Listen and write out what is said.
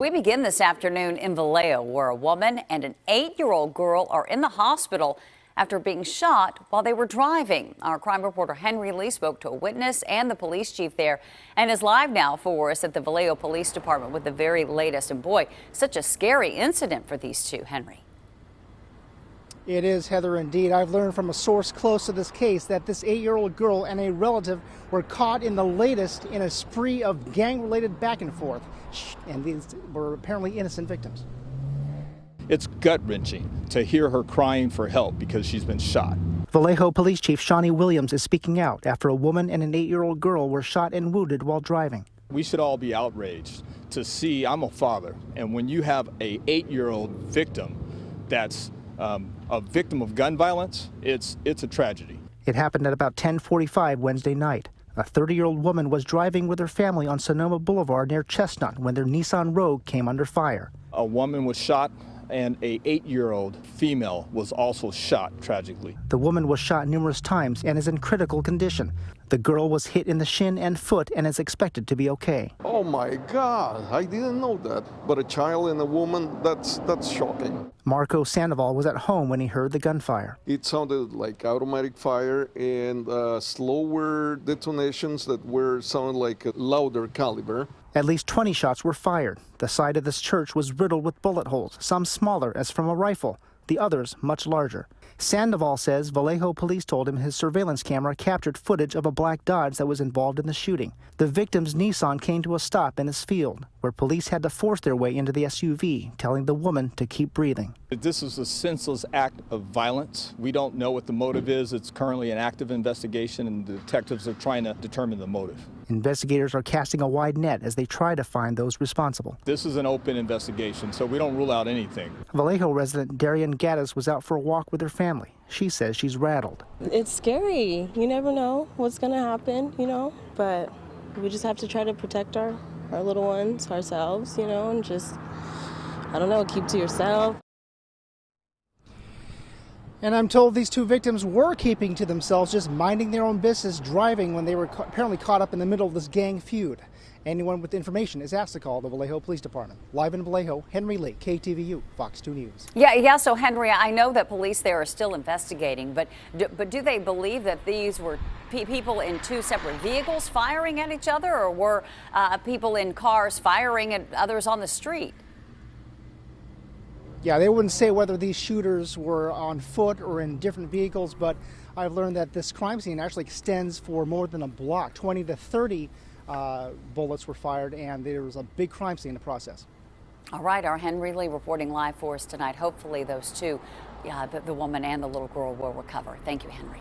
We begin this afternoon in Vallejo, where a woman and an 8-year-old girl are in the hospital after being shot while they were driving. Our crime reporter Henry Lee spoke to a witness and the police chief there and is live now for us at the Vallejo Police Department with the very latest. And boy, such a scary incident for these two. Henry. It is, Heather, indeed. I've learned from a source close to this case that this 8-year-old girl and a relative were caught in the latest in a spree of gang-related back and forth. And these were apparently innocent victims. It's gut-wrenching to hear her crying for help because she's been shot. Vallejo Police Chief Shawnee Williams is speaking out after a woman and an 8-year-old girl were shot and wounded while driving. We should all be outraged to see. I'm a father, and when you have a 8-year-old victim that's a victim of gun violence, it's a tragedy. It happened at about 10:45 Wednesday night. A 30-year-old woman was driving with her family on Sonoma Boulevard near Chestnut when their Nissan Rogue came under fire. A woman was shot, and a 8-year-old female was also shot tragically. The woman was shot numerous times and is in critical condition. The girl was hit in the shin and foot and is expected to be okay. Oh my God, I didn't know that. But a child and a woman, that's shocking. Marco Sandoval was at home when he heard the gunfire. It sounded like automatic fire and slower detonations that were sounded like a louder caliber. At least 20 shots were fired. The side of this church was riddled with bullet holes, some smaller as from a rifle, the others much larger. Sandoval says Vallejo police told him his surveillance camera captured footage of a black Dodge that was involved in the shooting. The victim's Nissan came to a stop in this field, where police had to force their way into the SUV, telling the woman to keep breathing. This was a senseless act of violence. We don't know what the motive is. It's currently an active investigation, and the detectives are trying to determine the motive. Investigators are casting a wide net as they try to find those responsible. This is an open investigation, so we don't rule out anything. Vallejo resident Darian Gaddis was out for a walk with her family. She says she's rattled. It's scary. You never know what's going to happen, but we just have to try to protect our little ones, ourselves, and just, I don't know, keep to yourself. And I'm told these two victims were keeping to themselves, just minding their own business, driving when they were apparently caught up in the middle of this gang feud. Anyone with information is asked to call the Vallejo Police Department. Live in Vallejo, Henry Lee, KTVU, Fox 2 News. Yeah. So Henry, I know that police there are still investigating, but do they believe that these were people in two separate vehicles firing at each other, or were people in cars firing at others on the street? Yeah, they wouldn't say whether these shooters were on foot or in different vehicles, but I've learned that this crime scene actually extends for more than a block. 20 to 30 bullets were fired, and there was a big crime scene in the process. All right, our Henry Lee reporting live for us tonight. Hopefully those two, the woman and the little girl, will recover. Thank you, Henry.